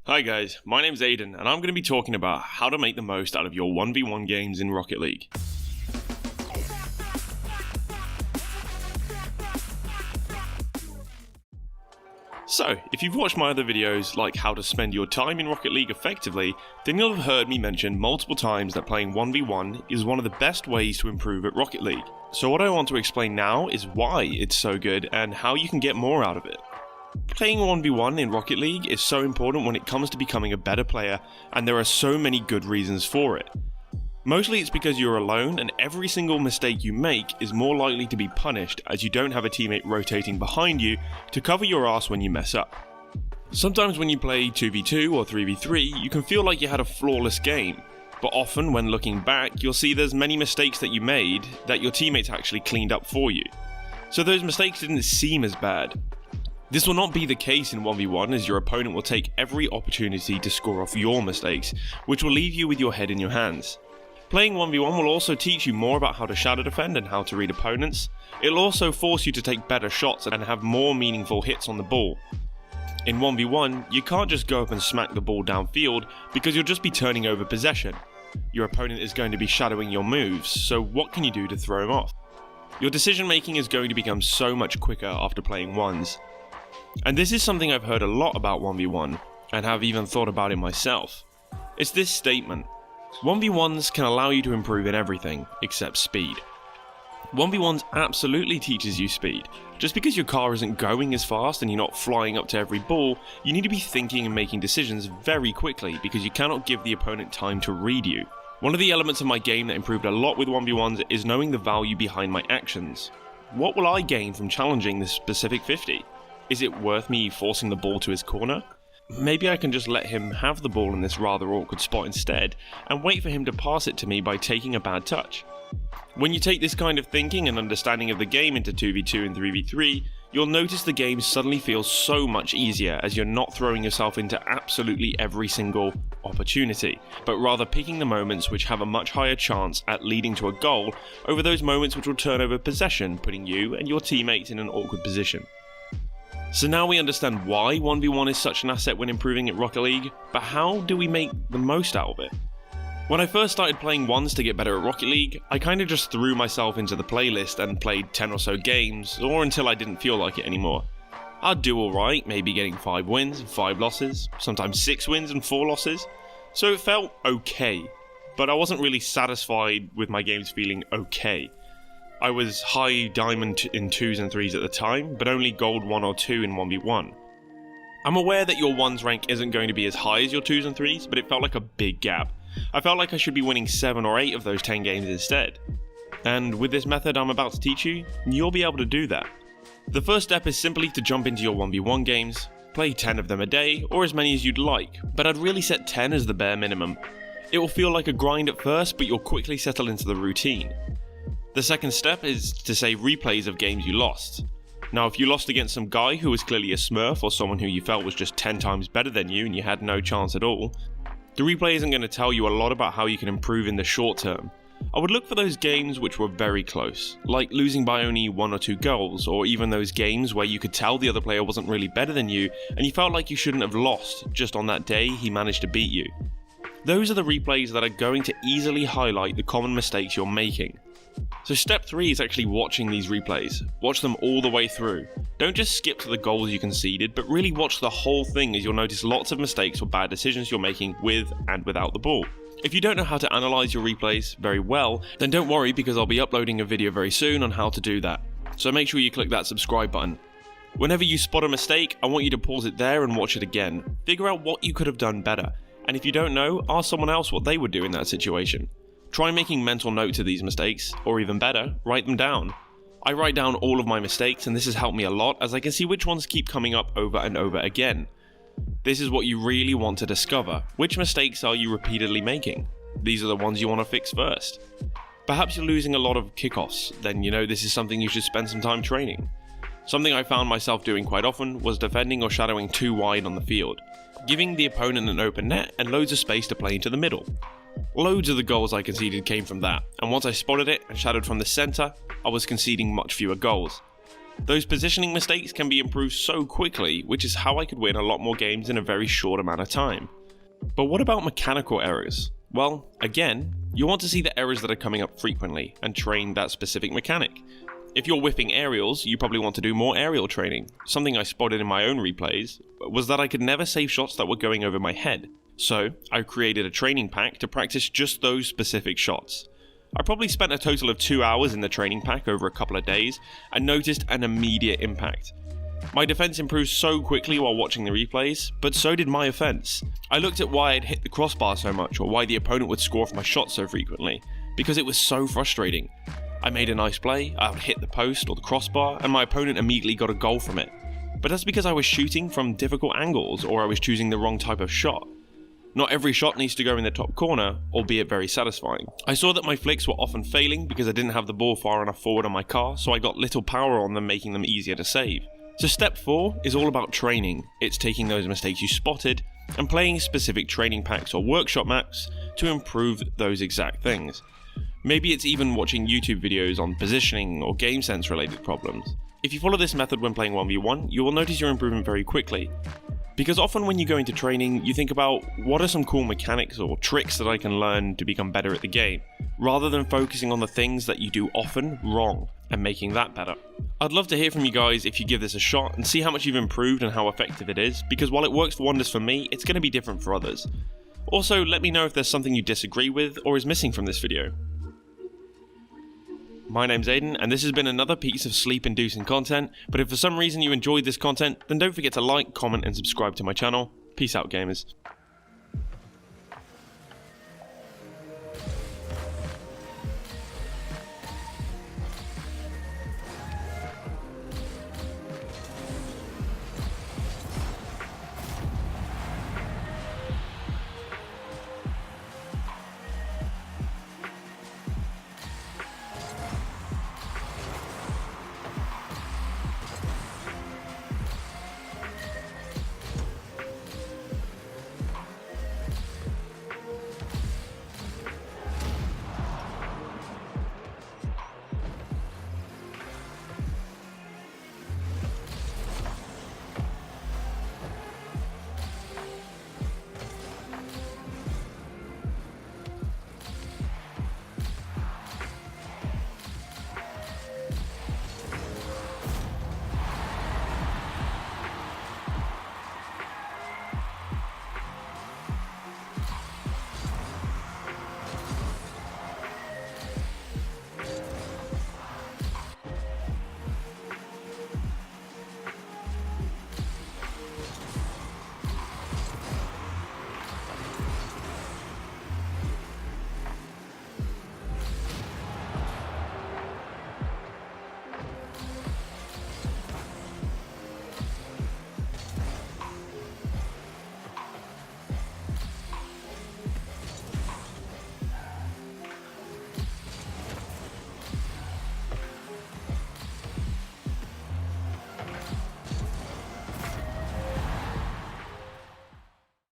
Hi guys, my name's Aidan and I'm going to be talking about how to make the most out of your 1v1 games in Rocket League. So, if you've watched my other videos like how to spend your time in Rocket League effectively, then you'll have heard me mention multiple times that playing 1v1 is one of the best ways to improve at Rocket League. So what I want to explain now is why it's so good and how you can get more out of it. Playing 1v1 in Rocket League is so important when it comes to becoming a better player, and there are so many good reasons for it. Mostly it's because you're alone and every single mistake you make is more likely to be punished as you don't have a teammate rotating behind you to cover your ass when you mess up. Sometimes when you play 2v2 or 3v3 you can feel like you had a flawless game, but often when looking back you'll see there's many mistakes that you made that your teammates actually cleaned up for you. So those mistakes didn't seem as bad. This will not be the case in 1v1 as your opponent will take every opportunity to score off your mistakes, which will leave you with your head in your hands. Playing 1v1 will also teach you more about how to shadow defend and how to read opponents. It'll also force you to take better shots and have more meaningful hits on the ball. In 1v1, you can't just go up and smack the ball downfield because you'll just be turning over possession. Your opponent is going to be shadowing your moves, so what can you do to throw him off? Your decision making is going to become so much quicker after playing ones. And this is something I've heard a lot about 1v1, and have even thought about it myself. It's this statement: 1v1s can allow you to improve in everything, except speed. 1v1s absolutely teaches you speed. Just because your car isn't going as fast and you're not flying up to every ball, you need to be thinking and making decisions very quickly because you cannot give the opponent time to read you. One of the elements of my game that improved a lot with 1v1s is knowing the value behind my actions. What will I gain from challenging this specific 50? Is it worth me forcing the ball to his corner? Maybe I can just let him have the ball in this rather awkward spot instead, and wait for him to pass it to me by taking a bad touch. When you take this kind of thinking and understanding of the game into 2v2 and 3v3, you'll notice the game suddenly feels so much easier as you're not throwing yourself into absolutely every single opportunity, but rather picking the moments which have a much higher chance at leading to a goal over those moments which will turn over possession, putting you and your teammates in an awkward position. So now we understand why 1v1 is such an asset when improving at Rocket League, but how do we make the most out of it? When I first started playing ones to get better at Rocket League, I kinda just threw myself into the playlist and played 10 or so games, or until I didn't feel like it anymore. I'd do alright, maybe getting 5 wins and 5 losses, sometimes 6 wins and 4 losses, so it felt okay, but I wasn't really satisfied with my games feeling okay. I was high diamond in 2s and 3s at the time, but only gold 1 or 2 in 1v1. I'm aware that your 1s rank isn't going to be as high as your 2s and 3s, but it felt like a big gap. I felt like I should be winning 7 or 8 of those 10 games instead. And with this method I'm about to teach you, you'll be able to do that. The first step is simply to jump into your 1v1 games, play 10 of them a day, or as many as you'd like, but I'd really set 10 as the bare minimum. It will feel like a grind at first, but you'll quickly settle into the routine. The second step is to save replays of games you lost. Now if you lost against some guy who was clearly a smurf or someone who you felt was just 10 times better than you and you had no chance at all, the replay isn't going to tell you a lot about how you can improve in the short term. I would look for those games which were very close, like losing by only 1 or 2 goals, or even those games where you could tell the other player wasn't really better than you and you felt like you shouldn't have lost, just on that day he managed to beat you. Those are the replays that are going to easily highlight the common mistakes you're making. So step 3 is actually watching these replays. Watch them all the way through. Don't just skip to the goals you conceded, but really watch the whole thing as you'll notice lots of mistakes or bad decisions you're making with and without the ball. If you don't know how to analyze your replays very well, then don't worry because I'll be uploading a video very soon on how to do that. So make sure you click that subscribe button. Whenever you spot a mistake, I want you to pause it there and watch it again. Figure out what you could have done better. And if you don't know, ask someone else what they would do in that situation. Try making mental notes of these mistakes, or even better, write them down. I write down all of my mistakes and this has helped me a lot as I can see which ones keep coming up over and over again. This is what you really want to discover. Which mistakes are you repeatedly making? These are the ones you want to fix first. Perhaps you're losing a lot of kickoffs, then you know this is something you should spend some time training. Something I found myself doing quite often was defending or shadowing too wide on the field, giving the opponent an open net and loads of space to play into the middle. Loads of the goals I conceded came from that, and once I spotted it and shadowed from the centre, I was conceding much fewer goals. Those positioning mistakes can be improved so quickly, which is how I could win a lot more games in a very short amount of time. But what about mechanical errors? Well, again, you want to see the errors that are coming up frequently and train that specific mechanic. If you're whiffing aerials, you probably want to do more aerial training. Something I spotted in my own replays was that I could never save shots that were going over my head. So, I created a training pack to practice just those specific shots. I probably spent a total of 2 hours in the training pack over a couple of days and noticed an immediate impact. My defense improved so quickly while watching the replays, but so did my offense. I looked at why I'd hit the crossbar so much or why the opponent would score off my shot so frequently, because it was so frustrating. I made a nice play, I would hit the post or the crossbar, and my opponent immediately got a goal from it. But that's because I was shooting from difficult angles or I was choosing the wrong type of shot. Not every shot needs to go in the top corner, albeit very satisfying. I saw that my flicks were often failing because I didn't have the ball far enough forward on my car, so I got little power on them, making them easier to save. So step 4 is all about training. It's taking those mistakes you spotted and playing specific training packs or workshop maps to improve those exact things. Maybe it's even watching YouTube videos on positioning or game sense related problems. If you follow this method when playing 1v1, you will notice your improvement very quickly. Because often when you go into training, you think about what are some cool mechanics or tricks that I can learn to become better at the game, rather than focusing on the things that you do often wrong and making that better. I'd love to hear from you guys if you give this a shot and see how much you've improved and how effective it is, because while it works wonders for me, it's going to be different for others. Also, let me know if there's something you disagree with or is missing from this video. My name's Aiden, and this has been another piece of sleep-inducing content, but if for some reason you enjoyed this content, then don't forget to like, comment, and subscribe to my channel. Peace out, gamers.